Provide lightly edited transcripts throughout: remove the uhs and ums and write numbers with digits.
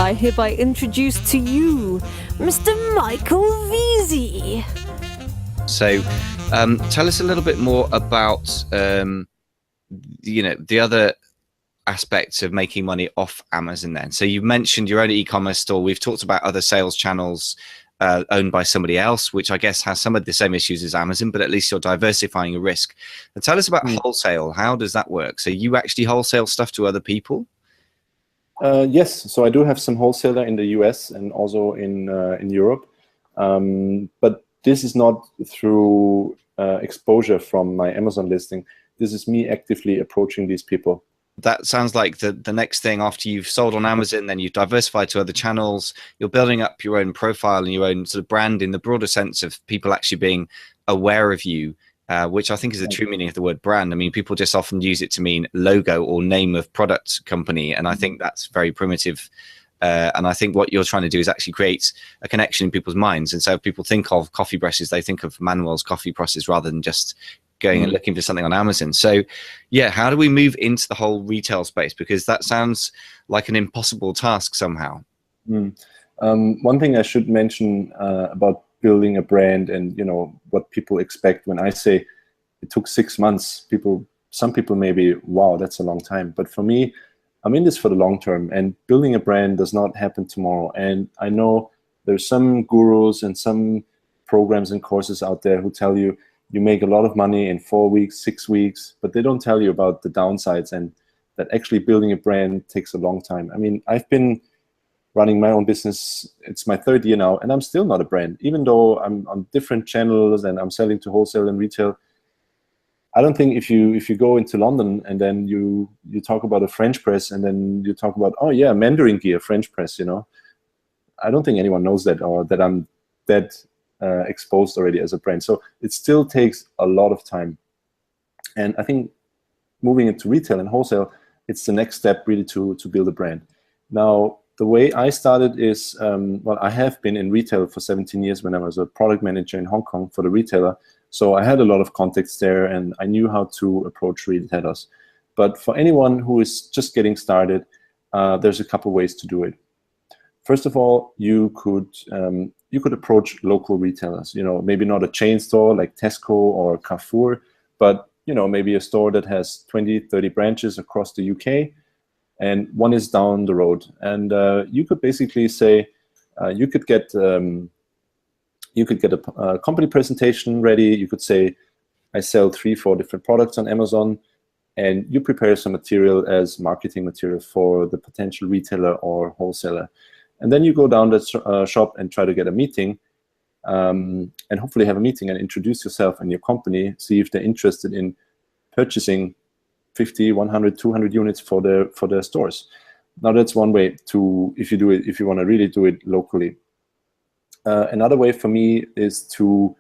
I hereby introduce to you Mr. Michael Veazey. So tell us a little bit more about, the other aspects of making money off Amazon then. So you mentioned your own e-commerce store. We've talked about other sales channels owned by somebody else, which I guess has some of the same issues as Amazon, but at least you're diversifying your risk. And tell us about wholesale. How does that work? So you actually wholesale stuff to other people? Yes, so I do have some wholesaler in the US and also in Europe, but this is not through exposure from my Amazon listing. This is me actively approaching these people. That sounds like the next thing after you've sold on Amazon, then you've diversified to other channels. You're building up your own profile and your own sort of brand in the broader sense of people actually being aware of you, which I think is the true meaning of the word brand. I mean, people just often use it to mean logo or name of product company, and I think that's very primitive. And I think what you're trying to do is actually create a connection in people's minds. And so if people think of coffee presses, they think of Manuel's coffee presses rather than just going and looking for something on Amazon. So yeah, how do we move into the whole retail space? Because that sounds like an impossible task somehow. One thing I should mention about building a brand and what people expect when I say it took 6 months, some people maybe, wow, that's a long time. But for me, I'm in this for the long term, and building a brand does not happen tomorrow. And I know there's some gurus and some programs and courses out there who tell you make a lot of money in 4 weeks, 6 weeks, but they don't tell you about the downsides and that actually building a brand takes a long time. I mean, I've been running my own business. It's my 3rd year now, and I'm still not a brand, even though I'm on different channels and I'm selling to wholesale and retail. I don't think if you go into London and then you talk about a French press and then you talk about, oh yeah, Mandarin gear, French press, I don't think anyone knows that, or that I'm that exposed already as a brand. So it still takes a lot of time. And I think moving into retail and wholesale, it's the next step really to build a brand. Now, the way I started is, I have been in retail for 17 years when I was a product manager in Hong Kong for the retailer. So I had a lot of contacts there and I knew how to approach retailers. But for anyone who is just getting started, there's a couple ways to do it. First of all, you could approach local retailers, maybe not a chain store like Tesco or Carrefour, but maybe a store that has 20, 30 branches across the UK, and one is down the road. And you could basically say, you could get a company presentation ready. You could say, I sell 3, 4 different products on Amazon, and you prepare some material as marketing material for the potential retailer or wholesaler. And then you go down the shop and try to get a meeting, and hopefully have a meeting and introduce yourself and your company, see if they're interested in purchasing 50, 100, 200 units for their stores. Now that's one way to, if you want to really do it locally. Another way for me is to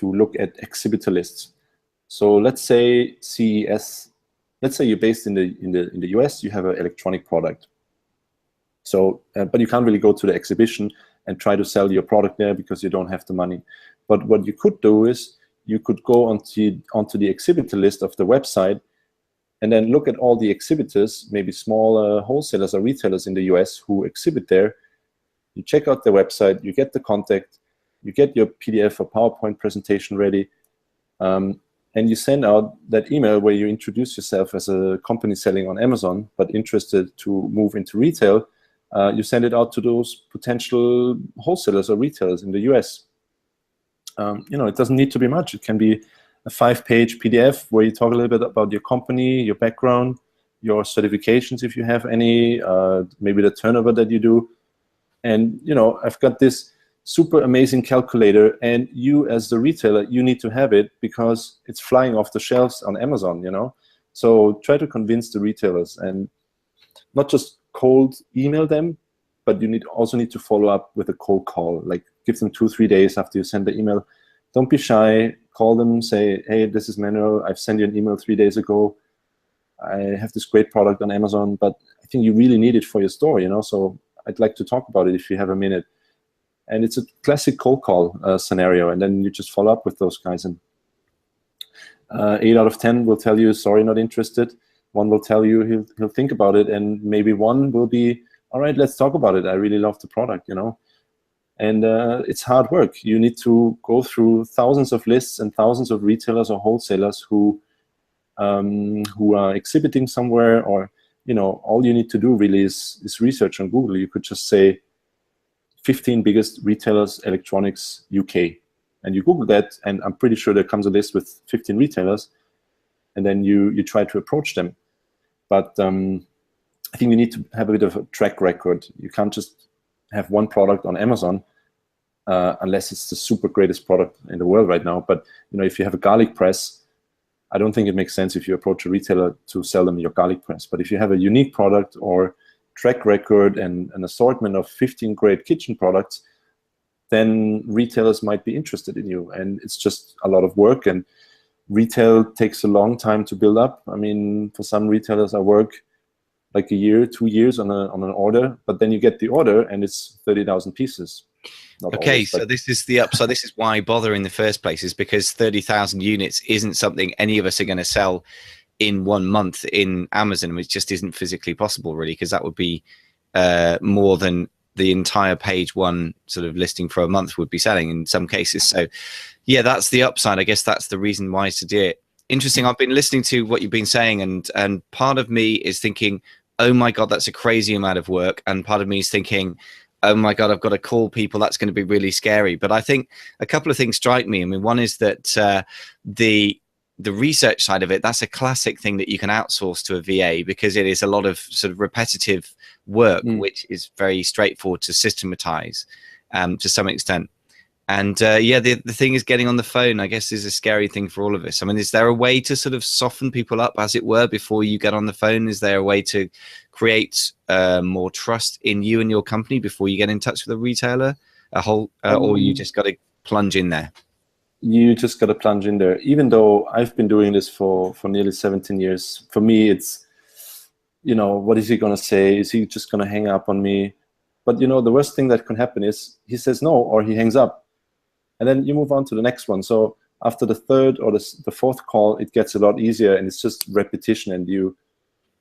look at exhibitor lists. So let's say CES, let's say you're based in the US, you have an electronic product. So, but you can't really go to the exhibition and try to sell your product there because you don't have the money. But what you could do is you could go onto the exhibitor list of the website and then look at all the exhibitors, maybe smaller wholesalers or retailers in the US who exhibit there. You check out their website, you get the contact, you get your PDF or PowerPoint presentation ready, and you send out that email where you introduce yourself as a company selling on Amazon but interested to move into retail. You send it out to those potential wholesalers or retailers in the US. It doesn't need to be much. It can be a 5-page PDF where you talk a little bit about your company, your background, your certifications if you have any, maybe the turnover that you do. And I've got this super amazing calculator, and you as the retailer, you need to have it because it's flying off the shelves on Amazon, So try to convince the retailers and not just cold email them, but you also need to follow up with a cold call. Like give them 2-3 days after you send the email. Don't be shy. Call them, say, hey, this is Manuel. I've sent you an email 3 days ago. I have this great product on Amazon, but I think you really need it for your store, So I'd like to talk about it if you have a minute. And it's a classic cold call scenario. And then you just follow up with those guys. And 8 out of 10 will tell you, sorry, not interested. One will tell you he'll think about it. And maybe one will be all right, let's talk about it. I really love the product, you know. And it's hard work. You need to go through thousands of lists and thousands of retailers or wholesalers who are exhibiting somewhere, or, you know, all you need to do really is research on Google. You could just say 15 biggest retailers, electronics, UK. And you Google that, and I'm pretty sure there comes a list with 15 retailers, and then you try to approach them. But I think you need to have a bit of a track record. You can't just have one product on Amazon unless it's the super greatest product in the world right now. But, you know, if you have a garlic press, I don't think it makes sense if you approach a retailer to sell them your garlic press. But if you have a unique product or track record and an assortment of 15 great kitchen products, then retailers might be interested in you. And it's just a lot of work, and retail takes a long time to build up. I mean, for some retailers, I work like a year, 2 years on an order, but then you get the order and it's 30,000 pieces. Not okay, always, so this is the upside. This is why bother in the first place, is because 30,000 units isn't something any of us are going to sell in 1 month in Amazon. It just isn't physically possible, really, because that would be more than the entire page one sort of listing for a month would be selling in some cases. So yeah, that's the upside. I guess that's the reason why to do it. Interesting. I've been listening to what you've been saying, and part of me is thinking, oh my God, that's a crazy amount of work. And part of me is thinking, oh my God, I've got to call people. That's going to be really scary. But I think a couple of things strike me. I mean, one is that the research side of it, that's a classic thing that you can outsource to a VA, because it is a lot of sort of repetitive work, which is very straightforward to systematize to some extent. And yeah, the thing is, getting on the phone, I guess, is a scary thing for all of us. I mean, is there a way to sort of soften people up, as it were, before you get on the phone? Is there a way to create more trust in you and your company before you get in touch with a retailer, or you just got to plunge in there? You just got to plunge in there. Even though I've been doing this for nearly 17 years, for me, it's, you know, what is he going to say? Is he just going to hang up on me? But, you know, the worst thing that can happen is he says no, or he hangs up. And then you move on to the next one. So after the third or the fourth call, it gets a lot easier, and it's just repetition. And you're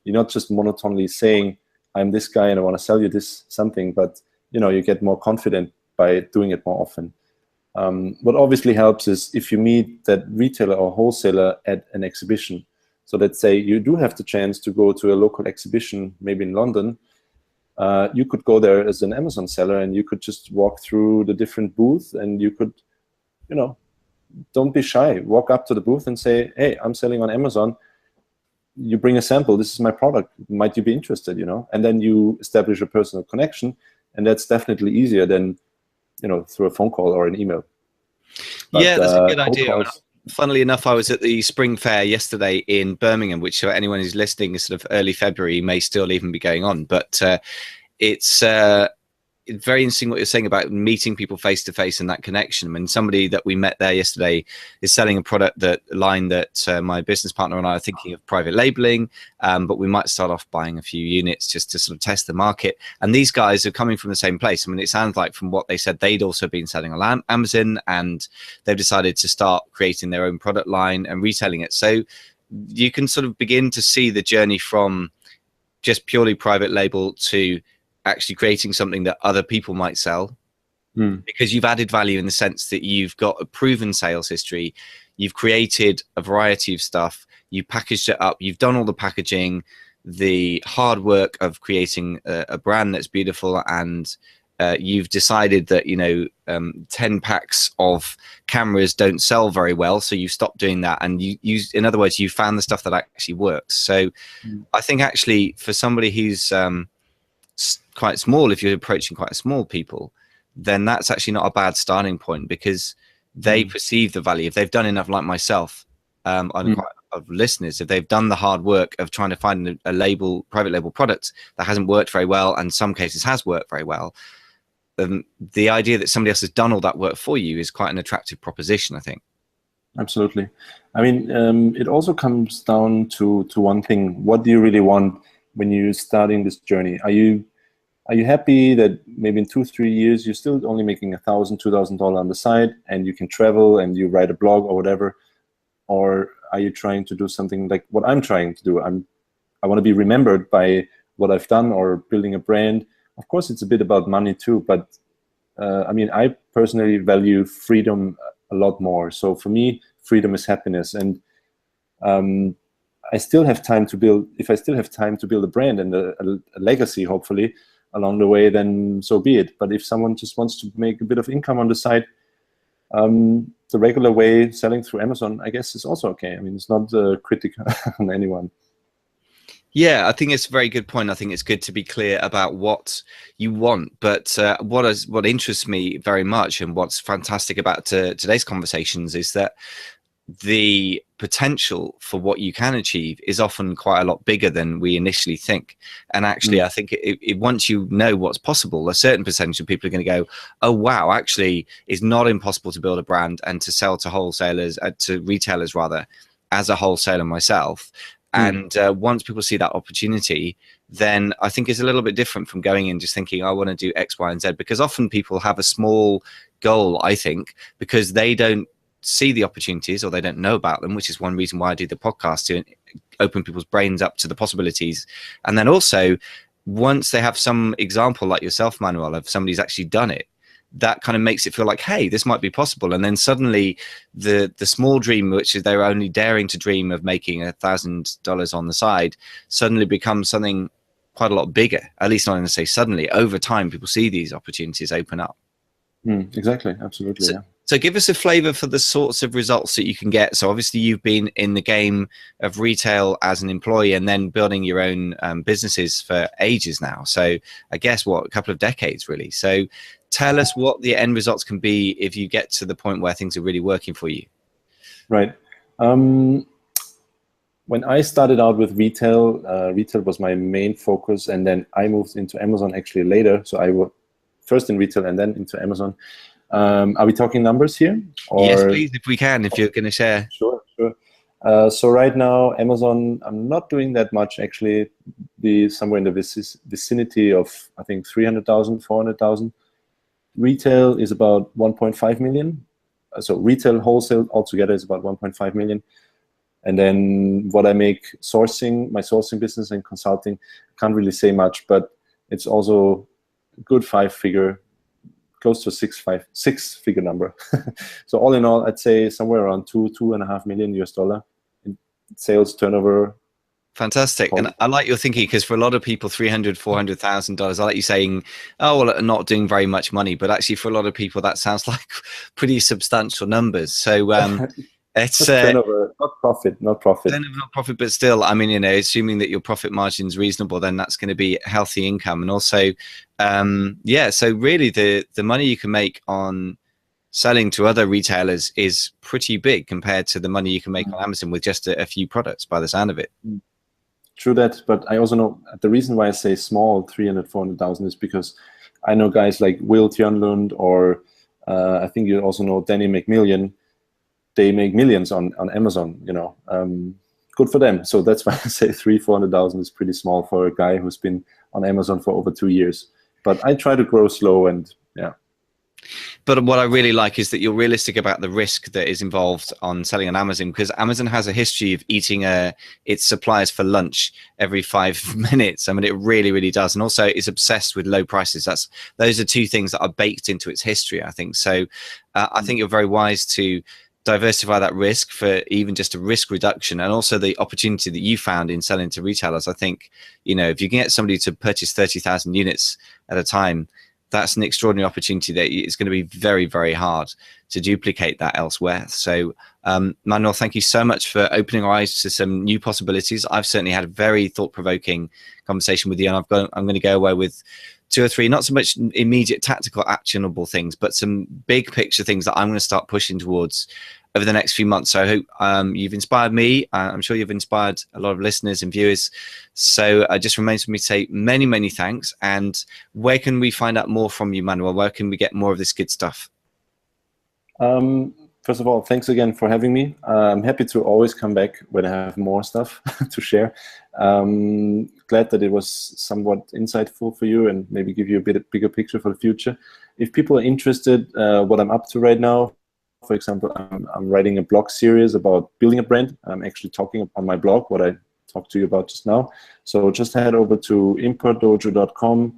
not just monotonely saying, I'm this guy and I want to sell you this something, but, you know, you get more confident by doing it more often. What obviously helps is if you meet that retailer or wholesaler at an exhibition. So let's say you do have the chance to go to a local exhibition, maybe in London. You could go there as an Amazon seller, and you could just walk through the different booths, and you could, you know, don't be shy. Walk up to the booth and say, hey, I'm selling on Amazon. You bring a sample. This is my product. Might you be interested, you know? And then you establish a personal connection, and that's definitely easier than, you know, through a phone call or an email. But, yeah, that's a good idea. calls, Funnily enough, I was at the Spring Fair yesterday in Birmingham, which anyone who's listening is sort of early February, may still even be going on. But it's very interesting what you're saying about meeting people face to face and that connection. I mean, somebody that we met there yesterday is selling a product line that my business partner and I are thinking of private labeling, but we might start off buying a few units just to sort of test the market. And these guys are coming from the same place. I mean, it sounds like from what they said, they'd also been selling on Amazon, and they've decided to start creating their own product line and retailing it. So you can sort of begin to see the journey from just purely private label to actually creating something that other people might sell, because you've added value in the sense that you've got a proven sales history, you've created a variety of stuff, you packaged it up, you've done all the packaging, the hard work of creating a brand that's beautiful, and you've decided that, you know, 10 packs of cameras don't sell very well, so you stopped doing that, and you in other words, you found the stuff that actually works. So I think actually for somebody who's quite small, if you're approaching quite small people, then that's actually not a bad starting point, because they perceive the value. If they've done enough, like myself, on quite of listeners, if they've done the hard work of trying to find a private label product that hasn't worked very well, and some cases has worked very well, the idea that somebody else has done all that work for you is quite an attractive proposition, I think. Absolutely. I mean, it also comes down to one thing. What do you really want when you're starting this journey? Are you happy that maybe in 2-3 years you're still only making $1,000, $2,000 on the side, and you can travel and you write a blog or whatever? Or are you trying to do something like what I'm trying to do? I want to be remembered by what I've done, or building a brand. of course, it's a bit about money too, but I mean, I personally value freedom a lot more. So for me, freedom is happiness, and I still have time to build. If I still have time to build a brand and a legacy, hopefully along the way, then so be it. But if someone just wants to make a bit of income on the side, the regular way, selling through Amazon, I guess, is also okay. I mean, it's not critical on anyone. Yeah, I think it's a very good point. I think it's good to be clear about what you want. But what interests me very much, and what's fantastic about today's conversations, is that the potential for what you can achieve is often quite a lot bigger than we initially think. And actually, I think once you know what's possible, a certain percentage of people are going to go, oh, wow, actually, it's not impossible to build a brand and to sell to wholesalers, to retailers rather, as a wholesaler myself. And once people see that opportunity, then I think it's a little bit different from going in just thinking, I want to do X, Y, and Z, because often people have a small goal, I think, because they don't see the opportunities or they don't know about them, which is one reason why I do the podcast, to open people's brains up to the possibilities. And then also, once they have some example like yourself, Manuel, of somebody's actually done it, that kind of makes it feel like, hey, this might be possible. And then suddenly the small dream, which is they're only daring to dream of making $1,000 on the side, suddenly becomes something quite a lot bigger. At least not going to say suddenly. Over time, people see these opportunities open up. Exactly. Absolutely. Yeah. So give us a flavor for the sorts of results that you can get. So obviously you've been in the game of retail as an employee and then building your own businesses for ages now. So I guess a couple of decades really. So tell us what the end results can be if you get to the point where things are really working for you. Right. When I started out with retail, retail was my main focus, and then I moved into Amazon actually later. So I was first in retail and then into Amazon. Are we talking numbers here? Or? Yes, please, if we can, if you're going to share. Sure. So right now, Amazon, I'm not doing that much actually. Somewhere in the vicinity of, I think, 300,000, 400,000. Retail is about 1.5 million. So retail, wholesale altogether is about 1.5 million. And then what I make my sourcing business and consulting, can't really say much, but it's also a good five-figure, close to six-figure number. So all in all, I'd say somewhere around $2.5 million in sales turnover. Fantastic. And I like your thinking, because for a lot of people, $300,000, $400,000, I like you saying, oh, well, not doing very much money. But actually, for a lot of people, that sounds like pretty substantial numbers. So it's turnover, not profit. Turnover, not profit, but still, I mean, assuming that your profit margin is reasonable, then that's going to be healthy income. And also, so really the money you can make on selling to other retailers is pretty big compared to the money you can make on Amazon with just a few products, by the sound of it. True that, but I also know the reason why I say small, 300,000, 400,000, is because I know guys like Will Tjernlund, or I think you also know Danny McMillian. They make millions on Amazon, good for them. So that's why I say 300,000-400,000 is pretty small for a guy who's been on Amazon for over 2 years. But I try to grow slow, and yeah. But what I really like is that you're realistic about the risk that is involved on selling on Amazon, because Amazon has a history of eating its suppliers for lunch every 5 minutes. I mean, it really, really does. And also it's obsessed with low prices. Those are two things that are baked into its history, I think. So I think you're very wise to diversify that risk for even just a risk reduction, and also the opportunity that you found in selling to retailers. I think, if you can get somebody to purchase 30,000 units at a time, that's an extraordinary opportunity that it's going to be very, very hard to duplicate that elsewhere. So, Manuel, thank you so much for opening our eyes to some new possibilities. I've certainly had a very thought-provoking conversation with you, and I'm going to go away with 2 or 3, not so much immediate tactical actionable things, but some big picture things that I'm going to start pushing towards over the next few months. So I hope you've inspired me. I'm sure you've inspired a lot of listeners and viewers. So it just remains for me to say many, many thanks. And where can we find out more from you, Manuel? Where can we get more of this good stuff? First of all, thanks again for having me. I'm happy to always come back when I have more stuff to share. Glad that it was somewhat insightful for you and maybe give you a bit bigger picture for the future. If people are interested, what I'm up to right now, for example, I'm writing a blog series about building a brand. I'm actually talking on my blog what I talked to you about just now. So just head over to importdojo.com.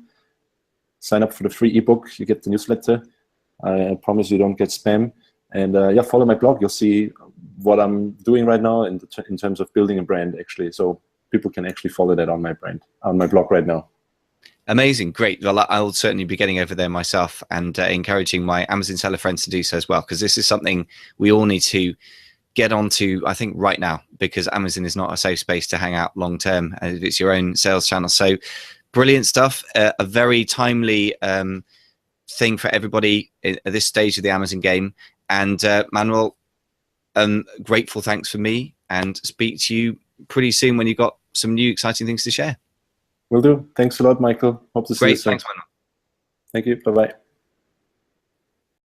sign up for the free ebook. You get the newsletter. I promise you don't get spam. And yeah, follow my blog. You'll see what I'm doing right now in terms of building a brand, actually. So people can actually follow that on my blog right now. Amazing. Great. Well, I'll certainly be getting over there myself and encouraging my Amazon seller friends to do so as well, because this is something we all need to get onto, I think, right now, because Amazon is not a safe space to hang out long term. It's your own sales channel. So brilliant stuff. A very timely thing for everybody at this stage of the Amazon game. And Manuel, grateful thanks for me, and speak to you pretty soon when you've got some new exciting things to share. Will do. Thanks a lot, Michael. Hope to see you soon. Thanks, Manuel. Thank you. Bye-bye.